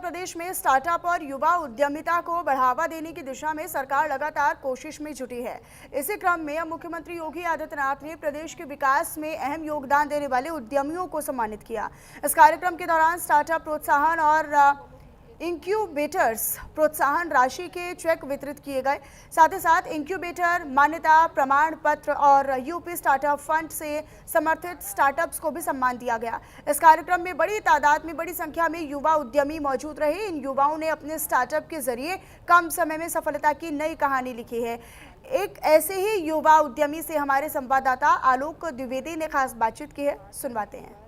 प्रदेश में स्टार्टअप और युवा उद्यमिता को बढ़ावा देने की दिशा में सरकार लगातार कोशिश में जुटी है। इसी क्रम में अब मुख्यमंत्री योगी आदित्यनाथ ने प्रदेश के विकास में अहम योगदान देने वाले उद्यमियों को सम्मानित किया। इस कार्यक्रम के दौरान स्टार्टअप प्रोत्साहन और इंक्यूबेटर्स प्रोत्साहन राशि के चेक वितरित किए गए। साथ ही साथ इंक्यूबेटर मान्यता प्रमाण पत्र और यूपी स्टार्टअप फंड से समर्थित स्टार्टअप्स को भी सम्मान दिया गया। इस कार्यक्रम में बड़ी तादाद में बड़ी संख्या में युवा उद्यमी मौजूद रहे। इन युवाओं ने अपने स्टार्टअप के जरिए कम समय में सफलता की नई कहानी लिखी है। एक ऐसे ही युवा उद्यमी से हमारे संवाददाता आलोक द्विवेदी ने खास बातचीत की है, सुनवाते हैं।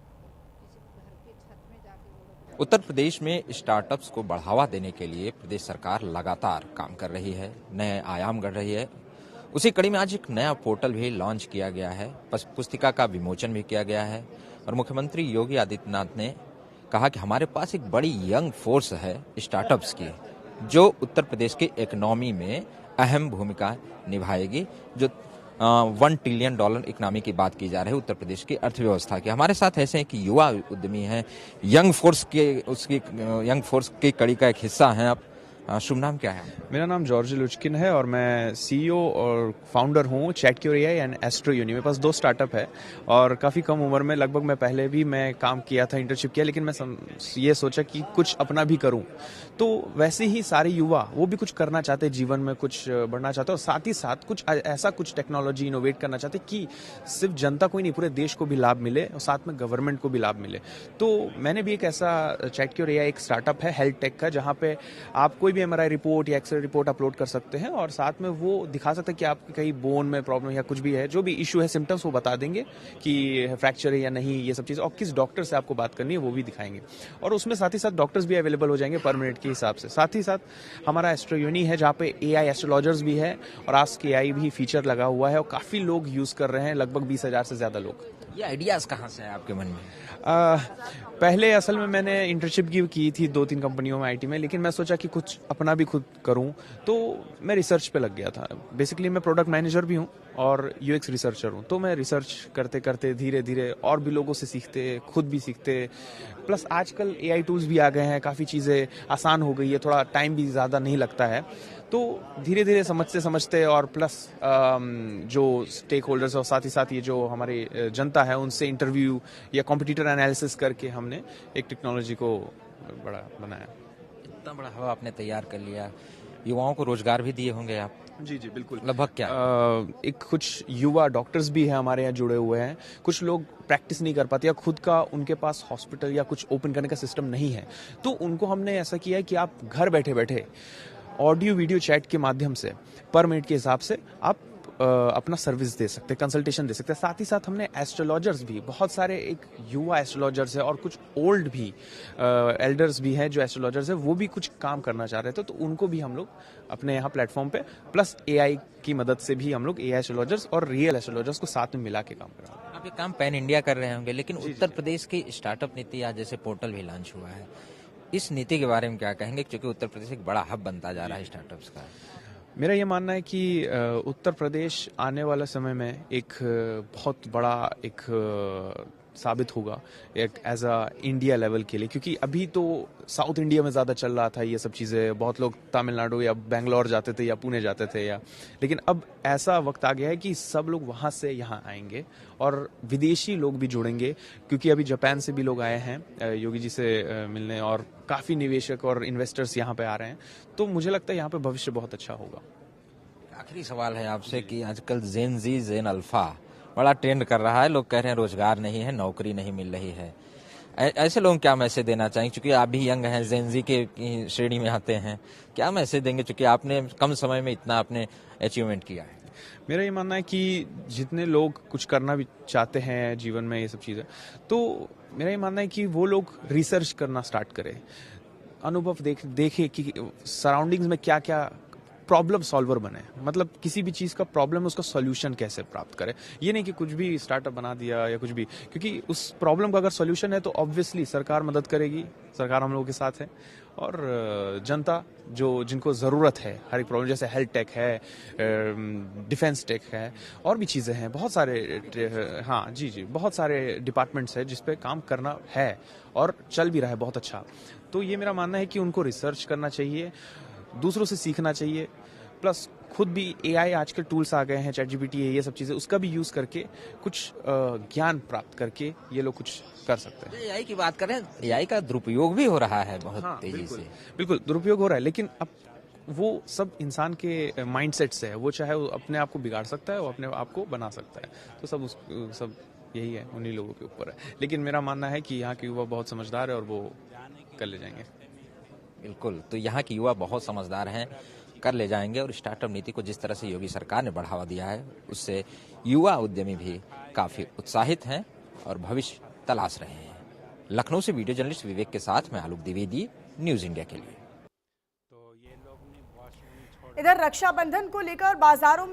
उत्तर प्रदेश में स्टार्टअप्स को बढ़ावा देने के लिए प्रदेश सरकार लगातार काम कर रही है, नए आयाम गढ़ रही है। उसी कड़ी में आज एक नया पोर्टल भी लॉन्च किया गया है, पुस्तिका का विमोचन भी किया गया है और मुख्यमंत्री योगी आदित्यनाथ ने कहा कि हमारे पास एक बड़ी यंग फोर्स है स्टार्टअप्स की, जो उत्तर प्रदेश की इकोनॉमी में अहम भूमिका निभाएगी। जो $1 ट्रिलियन इकोनॉमी की बात की जा रही है उत्तर प्रदेश की अर्थव्यवस्था की। हमारे साथ ऐसे हैं कि युवा उद्यमी हैं, यंग फोर्स की कड़ी का एक हिस्सा हैं आप। शुभ नाम क्या है? मेरा नाम जॉर्ज लुचकिन है और मैं सीईओ और फाउंडर हूँ चैटक्योर एआई एंड एस्ट्रो यूनी। मेरे पास 2 स्टार्टअप है और काफ़ी कम उम्र में, लगभग मैं पहले भी काम किया था, इंटर्नशिप किया, लेकिन मैं ये सोचा कि कुछ अपना भी करूँ। तो वैसे ही सारे युवा वो भी कुछ करना चाहते, जीवन में कुछ बढ़ना चाहते और साथ ही साथ कुछ ऐसा कुछ टेक्नोलॉजी इनोवेट करना चाहते कि सिर्फ जनता को ही नहीं, पूरे देश को भी लाभ मिले और साथ में गवर्नमेंट को भी लाभ मिले। तो मैंने भी एक ऐसा चैटक्योर एआई एक स्टार्टअप है हेल्थ टेक का, जहाँ पे आप कोई भी एमआरआई रिपोर्ट या एक्सरे रिपोर्ट अपलोड कर सकते हैं और साथ में वो दिखा सकते हैं कि आपकी कहीं बोन में प्रॉब्लम या कुछ भी है, जो भी इशू है, सिम्टम्स वो बता देंगे कि फ्रैक्चर है या नहीं, ये सब चीज़, और किस डॉक्टर से आपको बात करनी है वो भी दिखाएंगे। और उसमें साथ ही साथ डॉक्टर्स भी अवेलेबल हो जाएंगे पर मिनट के हिसाब से। साथ ही साथ हमारा एस्ट्रो यूनी है, जहाँ पे एआई एस्ट्रोलॉजर्स भी है और आस्क एआई भी फीचर लगा हुआ है और काफ़ी लोग यूज़ कर रहे हैं, लगभग 20,000 से ज़्यादा लोग। ये आइडियाज़ कहाँ से है आपके मन में? पहले असल में मैंने इंटर्नशिप की थी 2-3 कंपनियों में आईटी में, लेकिन मैं सोचा कि कुछ अपना भी खुद करूं, तो मैं रिसर्च पे लग गया था। बेसिकली मैं प्रोडक्ट मैनेजर भी हूं और यूएक्स रिसर्चर हूं, तो मैं रिसर्च करते करते धीरे धीरे और भी लोगों से सीखते, खुद भी सीखते, प्लस आजकल एआई टूल्स भी आ गए हैं, काफ़ी चीज़ें आसान हो गई है, थोड़ा टाइम भी ज़्यादा नहीं लगता है। तो धीरे धीरे समझते और प्लस जो स्टेक होल्डर्स और साथ ही साथ ये जो हमारी जनता है उनसे इंटरव्यू या कॉम्पिटिटर एनालिसिस करके हमने एक टेक्नोलॉजी को बड़ा बनाया। इतना बड़ा हवा आपने तैयार कर लिया, युवाओं को रोजगार भी दिए होंगे आप? जी बिल्कुल। लगभग क्या? एक कुछ युवा डॉक्टर्स भी हैं हमारे यहाँ जुड़े हुए हैं। कुछ लोग प्रैक्टिस नहीं कर पाते या खुद का उनके पास हॉस्पिटल या कुछ ओपन करने का सिस्टम नहीं है, तो उनको हमने ऐसा किया है कि आप घर बैठे बैठे ऑडियो वीडियो चैट के माध्यम से पर मिनट के हिसाब से आप अपना सर्विस दे सकते हैं, कंसल्टेशन दे सकते हैं। साथ ही साथ हमने एस्ट्रोलॉजर्स भी, बहुत सारे एक युवा एस्ट्रोलॉजर्स है और कुछ ओल्ड भी एल्डर्स भी हैं जो एस्ट्रोलॉजर्स है, वो भी कुछ काम करना चाह रहे थे, तो उनको भी हम लोग अपने यहाँ प्लेटफॉर्म पे प्लस एआई की मदद से भी हम लोग एआई एस्ट्रोलॉजर्स और रियल एस्ट्रोलॉजर्स को साथ में मिला के काम कर रहे हैं। आप ये काम पैन इंडिया कर रहे होंगे, लेकिन उत्तर प्रदेश की स्टार्टअप नीति आज जैसे पोर्टल भी लॉन्च हुआ है, इस नीति के बारे में क्या कहेंगे, क्योंकि उत्तर प्रदेश एक बड़ा हब बनता जा रहा है स्टार्टअप्स का? मेरा ये मानना है कि उत्तर प्रदेश आने वाले समय में एक बहुत बड़ा एक साबित होगा एक एज अ इंडिया लेवल के लिए, क्योंकि अभी तो साउथ इंडिया में ज़्यादा चल रहा था ये सब चीज़ें, बहुत लोग तमिलनाडु या बेंगलोर जाते थे या पुणे जाते थे लेकिन अब ऐसा वक्त आ गया है कि सब लोग वहाँ से यहाँ आएंगे और विदेशी लोग भी जुड़ेंगे, क्योंकि अभी जापान से भी लोग आए हैं योगी जी से मिलने और काफ़ी निवेशक और इन्वेस्टर्स यहाँ पे आ रहे हैं, तो मुझे लगता है यहाँ पे भविष्य बहुत अच्छा होगा। आखिरी सवाल है आपसे कि आजकल जेन अल्फा बड़ा ट्रेंड कर रहा है, लोग कह रहे हैं रोजगार नहीं है, नौकरी नहीं मिल रही है, ऐसे लोग क्या मैसेज देना चाहेंगे? क्योंकि आप भी यंग हैं, जेन के श्रेणी में आते हैं, क्या मैसेज देंगे, क्योंकि आपने कम समय में इतना आपने अचीवमेंट किया है? मेरा ये मानना है कि जितने लोग कुछ करना भी चाहते हैं जीवन में ये सब चीज़ें, तो मेरा ये मानना है कि वो लोग रिसर्च करना स्टार्ट करें, अनुभव देखें कि सराउंडिंग्स में क्या क्या प्रॉब्लम सॉल्वर बने, मतलब किसी भी चीज़ का प्रॉब्लम है उसका सॉल्यूशन कैसे प्राप्त करें। ये नहीं कि कुछ भी स्टार्टअप बना दिया या कुछ भी, क्योंकि उस प्रॉब्लम का अगर सॉल्यूशन है तो ऑब्वियसली सरकार मदद करेगी, सरकार हम लोगों के साथ है और जनता जिनको ज़रूरत है हर एक प्रॉब्लम, जैसे हेल्थ टेक है, डिफेंस टेक है और भी चीज़ें हैं, बहुत सारे हाँ जी बहुत सारे डिपार्टमेंट्स हैं जिस पे काम करना है और चल भी रहा है बहुत अच्छा। तो ये मेरा मानना है कि उनको रिसर्च करना चाहिए, दूसरों से सीखना चाहिए, प्लस खुद भी एआई आजकल टूल्स आ गए हैं, चैट जीपीटी ये सब चीज़ें, उसका भी यूज़ करके कुछ ज्ञान प्राप्त करके ये लोग कुछ कर सकते हैं। एआई की बात करें, एआई का दुरुपयोग भी हो रहा है बहुत हाँ, तेजी से। बिल्कुल दुरुपयोग हो रहा है, लेकिन अब वो सब इंसान के माइंडसेट से है। वो चाहे वो अपने आप को बिगाड़ सकता है, वो अपने आप को बना सकता है। तो सब यही है, उन्हीं लोगों के ऊपर है। लेकिन मेरा मानना है कि यहाँ के युवा बहुत समझदार है और वो कर ले जाएंगे। बिल्कुल, तो यहाँ के युवा बहुत समझदार हैं, कर ले जाएंगे। और स्टार्टअप नीति को जिस तरह से योगी सरकार ने बढ़ावा दिया है, उससे युवा उद्यमी भी काफी उत्साहित हैं और भविष्य तलाश रहे हैं। लखनऊ से वीडियो जर्नलिस्ट विवेक के साथ मैं आलोक द्विवेदी, न्यूज इंडिया के लिए। इधर रक्षाबंधन को लेकर बाजारों में